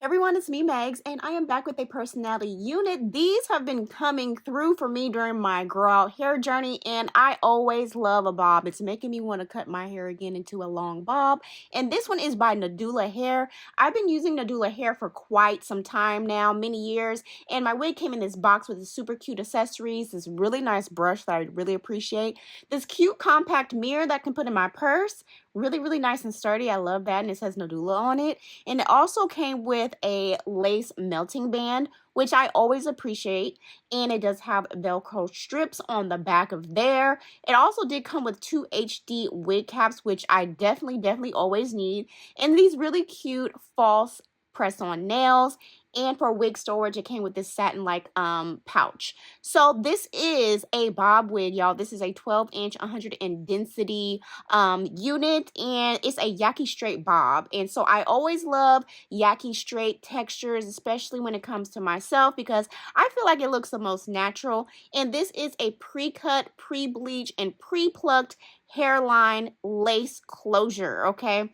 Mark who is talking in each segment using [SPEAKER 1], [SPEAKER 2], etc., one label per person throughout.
[SPEAKER 1] Everyone, it's me, Megz, and I am back with a personality unit. These have been coming through for me during my grow out hair journey, and I always love a bob. It's making me want to cut my hair again into a long bob. And this one is by Nadula Hair. I've been using Nadula Hair for quite some time now, many years, and my wig came in this box with super cute accessories, this really nice brush that I really appreciate, this cute compact mirror that I can put in my purse, really nice and sturdy. I love that, and it says Nadula on it. And it also came with a lace melting band, which I always appreciate, and it does have Velcro strips on the back of there. It also did come with 2 HD wig caps, which I definitely always need, and these really cute false press-on nails. And for wig storage, it came with this satin-like pouch. So this is a bob wig, y'all. This is a 12-inch 100 in density unit, and it's a yaki straight bob. And so I always love yaki straight textures, especially when it comes to myself, because I feel like it looks the most natural. And this is a pre-cut, pre-bleached, and pre-plucked hairline lace closure, okay?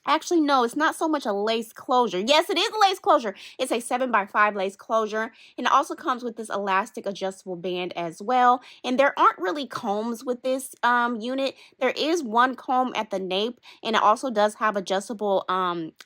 [SPEAKER 1] Actually, no, it's not so much a lace closure. Yes, it is a lace closure. It's a 7x5 lace closure. And it also comes with this elastic adjustable band as well. And there aren't really combs with this unit. There is one comb at the nape. And it also does have adjustable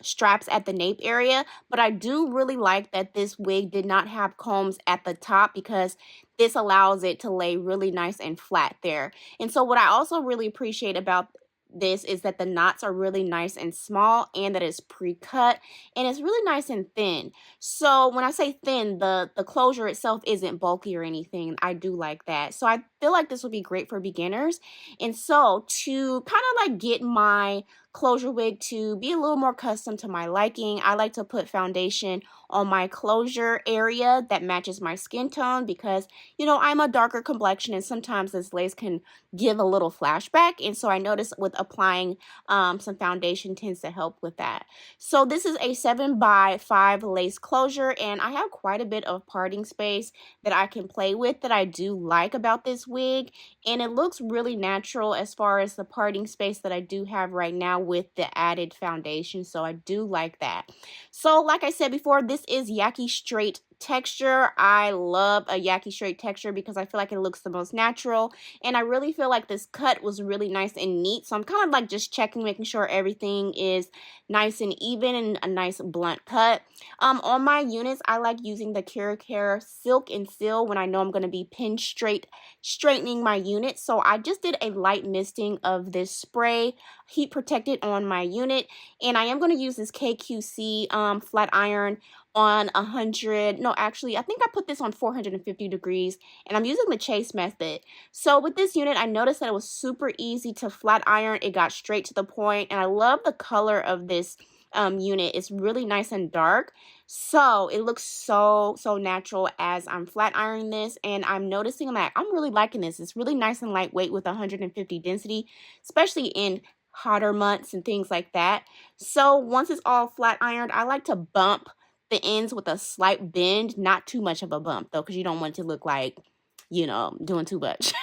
[SPEAKER 1] straps at the nape area. But I do really like that this wig did not have combs at the top, because this allows it to lay really nice and flat there. And so what I also really appreciate about this is that the knots are really nice and small, and that it's pre-cut, and it's really nice and thin. So when I say thin, the closure itself isn't bulky or anything. I do like that. So I feel like this would be great for beginners. And so to kind of like get my closure wig to be a little more custom to my liking, I like to put foundation on my closure area that matches my skin tone, because you know I'm a darker complexion, and sometimes this lace can give a little flashback. And so I noticed with applying some foundation tends to help with that. So this is a 7x5 lace closure, and I have quite a bit of parting space that I can play with that I do like about this wig. And it looks really natural as far as the parting space that I do have right now with the added foundation. So I do like that. So like I said before, this is yaki straight texture. I love a yaki straight texture because I feel like it looks the most natural, and I really feel like this cut was really nice and neat. So I'm kind of like just checking, making sure everything is nice and even and a nice blunt cut. On my units, I like using the Care Silk and Seal when I know I'm going to be pin straightening my unit. So I just did a light misting of this spray, heat protected, on my unit, and I am going to use this KQC flat iron on 100, no, actually I think I put this on 450 degrees, and I'm using the chase method. So with this unit, I noticed that it was super easy to flat iron. It got straight to the point, and I love the color of this unit. It's really nice and dark, so it looks so natural as I'm flat ironing this. And I'm noticing that I'm really liking this. It's really nice and lightweight with 150 density, especially in hotter months and things like that. So once it's all flat ironed, I like to bump the ends with a slight bend, not too much of a bump though, because you don't want it to look like, you know, doing too much.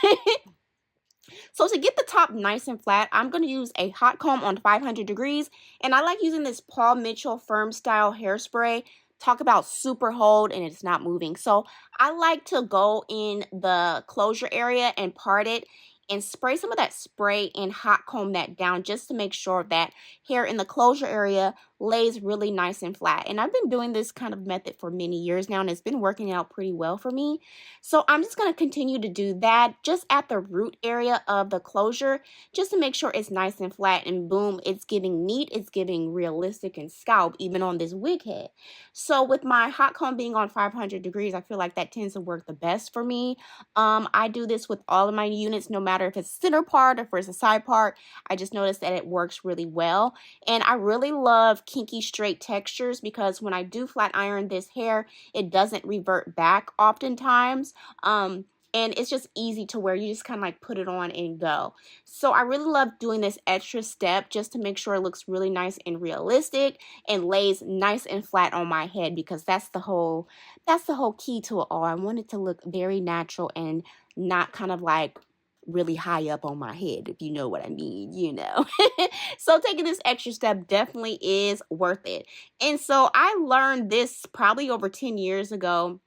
[SPEAKER 1] So to get the top nice and flat, I'm going to use a hot comb on 500 degrees, and I like using this Paul Mitchell Firm Style hairspray. Talk about super hold, and it's not moving. So I like to go in the closure area and part it, and spray some of that spray and hot comb that down, just to make sure that hair in the closure area lays really nice and flat. And I've been doing this kind of method for many years now, and it's been working out pretty well for me. So I'm just going to continue to do that just at the root area of the closure, just to make sure it's nice and flat, and boom, it's giving neat, it's giving realistic and scalp even on this wig head. So with my hot comb being on 500 degrees, I feel like that tends to work the best for me. I do this with all of my units, no matter if it's center part or if it's a side part. I just noticed that it works really well. And I really love kinky straight textures, because when I do flat iron this hair, it doesn't revert back oftentimes. And it's just easy to wear. You just kind of like put it on and go. So I really love doing this extra step just to make sure it looks really nice and realistic and lays nice and flat on my head, because that's the whole key to it all. I want it to look very natural and not kind of like really high up on my head, if you know what I mean, you know. So taking this extra step definitely is worth it. And so I learned this probably over 10 years ago,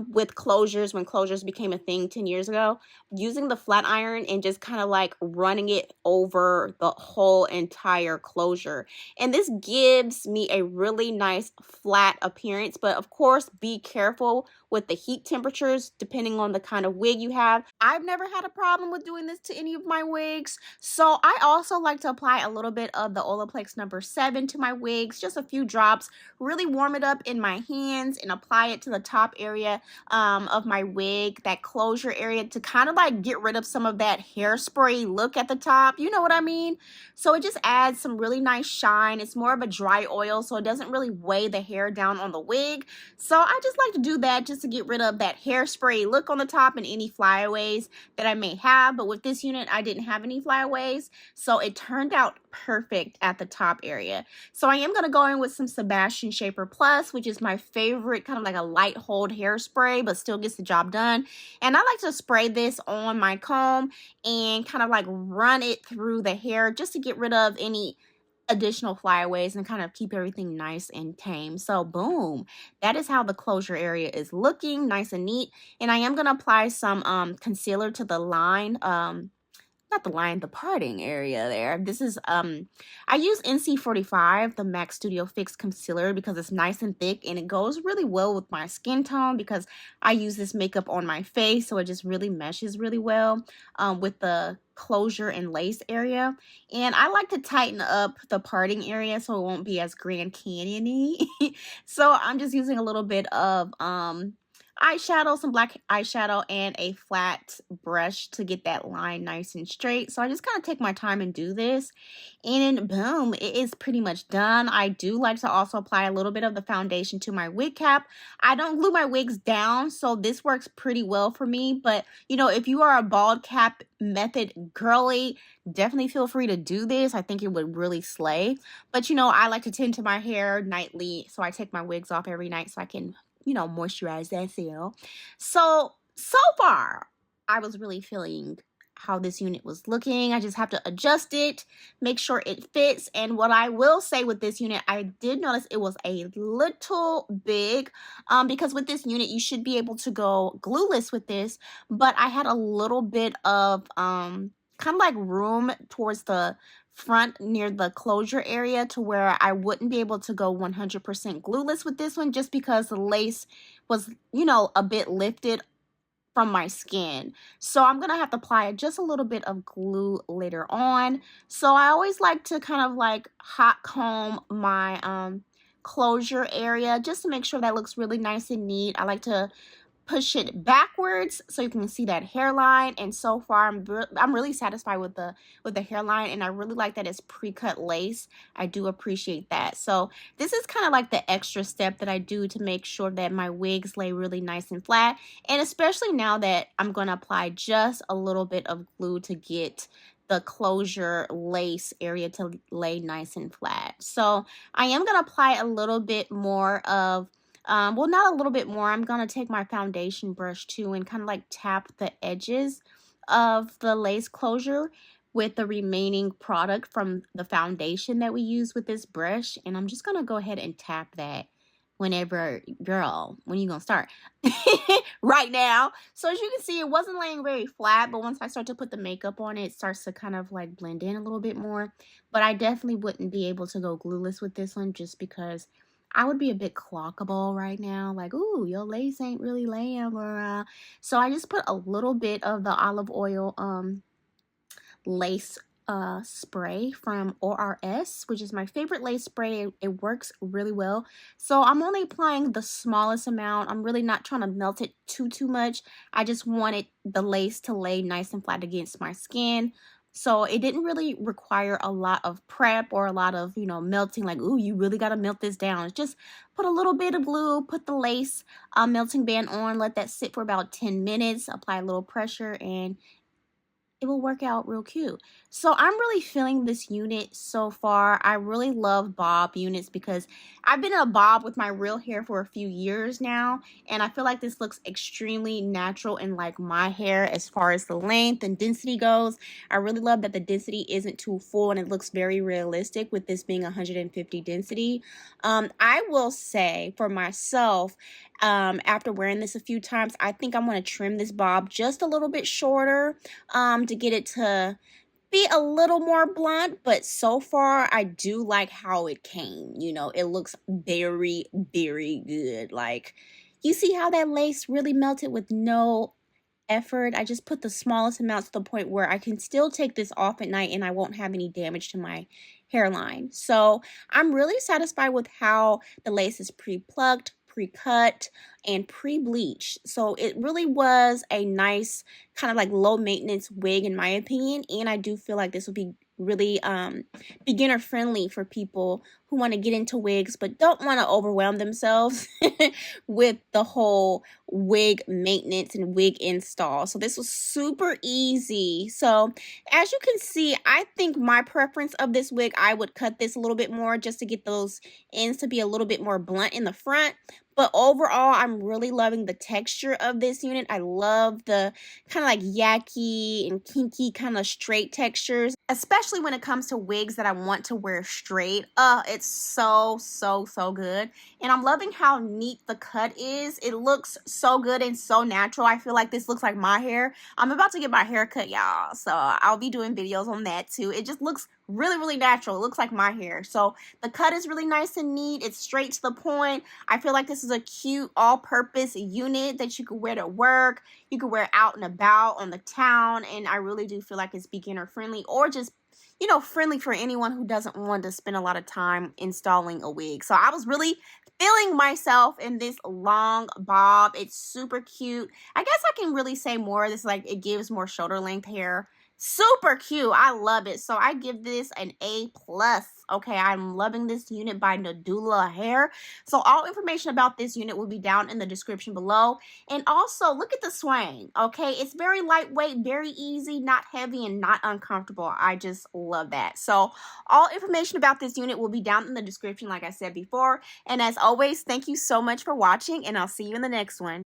[SPEAKER 1] with closures, when closures became a thing 10 years ago, using the flat iron and just kind of like running it over the whole entire closure. And this gives me a really nice flat appearance, but of course be careful with the heat temperatures depending on the kind of wig you have. I've never had a problem with doing this to any of my wigs. So I also like to apply a little bit of the Olaplex number 7 to my wigs, just a few drops, really warm it up in my hands and apply it to the top area of my wig, that closure area, to kind of like get rid of some of that hairspray look at the top. You know what I mean? So it just adds some really nice shine. It's more of a dry oil, so it doesn't really weigh the hair down on the wig. So I just like to do that just to get rid of that hairspray look on the top and any flyaways that I may have. But with this unit, I didn't have any flyaways, so it turned out perfect at the top area. So I am going to go in with some Sebastian Shaper Plus, which is my favorite, kind of like a light hold hairspray, but still gets the job done. And I like to spray this on my comb and kind of like run it through the hair just to get rid of any additional flyaways and kind of keep everything nice and tame. So boom, that is how the closure area is looking, nice and neat. And I am going to apply some concealer to the line, not the line, the parting area there. This is I use NC45, the MAC Studio Fix concealer, because it's nice and thick and it goes really well with my skin tone, because I use this makeup on my face, so it just really meshes really well with the closure and lace area. And I like to tighten up the parting area so it won't be as Grand Canyon-y. So I'm just using a little bit of eyeshadow, some black eyeshadow, and a flat brush to get that line nice and straight. So I just kind of take my time and do this, and then boom, it is pretty much done. I do like to also apply a little bit of the foundation to my wig cap. I don't glue my wigs down, so this works pretty well for me. But you know, if you are a bald cap method girly, definitely feel free to do this. I think it would really slay. But you know, I like to tend to my hair nightly, so I take my wigs off every night so I can, you know, moisturize that cell. So far, I was really feeling how this unit was looking. I just have to adjust it, make sure it fits. And what I will say with this unit, I did notice it was a little big, because with this unit, you should be able to go glueless with this, but I had a little bit of kind of like room towards the front near the closure area to where I wouldn't be able to go 100% glueless with this one, just because the lace was, you know, a bit lifted from my skin. So I'm gonna have to apply just a little bit of glue later on. So I always like to kind of like hot comb my closure area just to make sure that looks really nice and neat. I like to push it backwards so you can see that hairline, and so far I'm really satisfied with the hairline, and I really like that it's pre-cut lace. I do appreciate that. So this is kind of like the extra step that I do to make sure that my wigs lay really nice and flat, and especially now that I'm going to apply just a little bit of glue to get the closure lace area to lay nice and flat. So I am going to apply a little bit more of well, not a little bit more. I'm going to take my foundation brush too and kind of like tap the edges of the lace closure with the remaining product from the foundation that we use with this brush. And I'm just going to go ahead and tap that whenever, girl, when you going to start? Right now. So as you can see, it wasn't laying very flat, but once I start to put the makeup on it, it starts to kind of like blend in a little bit more. But I definitely wouldn't be able to go glueless with this one just because I would be a bit clockable right now, like, ooh, your lace ain't really laying. So I just put a little bit of the olive oil lace spray from ORS, which is my favorite lace spray. It works really well. So I'm only applying the smallest amount. I'm really not trying to melt it too much. I just wanted the lace to lay nice and flat against my skin. So it didn't really require a lot of prep or a lot of, you know, melting, like, ooh, you really got to melt this down. It's just put a little bit of glue, put the lace melting band on, let that sit for about 10 minutes, apply a little pressure, and it will work out real cute. So I'm really feeling this unit so far. I really love bob units because I've been in a bob with my real hair for a few years now, and I feel like this looks extremely natural in like my hair as far as the length and density goes. I really love that the density isn't too full and it looks very realistic with this being 150 density. I will say for myself, after wearing this a few times, I think I'm going to trim this bob just a little bit shorter to get it to be a little more blunt, but so far I do like how it came. You know, it looks very, very good. Like, you see how that lace really melted with no effort. I just put the smallest amounts to the point where I can still take this off at night and I won't have any damage to my hairline. So I'm really satisfied with how the lace is pre-plucked, pre-cut, and pre-bleached. So it really was a nice kind of like low maintenance wig in my opinion, and I do feel like this will be really beginner friendly for people who want to get into wigs but don't want to overwhelm themselves with the whole wig maintenance and wig install. So this was super easy. So as you can see, I think my preference of this wig, I would cut this a little bit more just to get those ends to be a little bit more blunt in the front. But overall, I'm really loving the texture of this unit. I love the kind of like yaki and kinky kind of straight textures, especially when it comes to wigs that I want to wear straight. It's so, so, so good. And I'm loving how neat the cut is. It looks so good and so natural. I feel like this looks like my hair. I'm about to get my hair cut, y'all. So I'll be doing videos on that too. It just looks really, really natural. It looks like my hair. So the cut is really nice and neat. It's straight to the point. I feel like this is a cute all-purpose unit that you could wear to work. You could wear out and about on the town. And I really do feel like it's beginner friendly, or just, you know, friendly for anyone who doesn't want to spend a lot of time installing a wig. So I was really feeling myself in this long bob. It's super cute. I guess I can really say more. This, like, it gives more shoulder length hair. Super cute. I love it. So I give this an A+. Okay, I'm loving this unit by Nadula hair. So all information about this unit will be down in the description below. And also, look at the swing. Okay, it's very lightweight, very easy, not heavy, and not uncomfortable. I just love that. So all information about this unit will be down in the description, like I said before. And as always, thank you so much for watching, and I'll see you in the next one.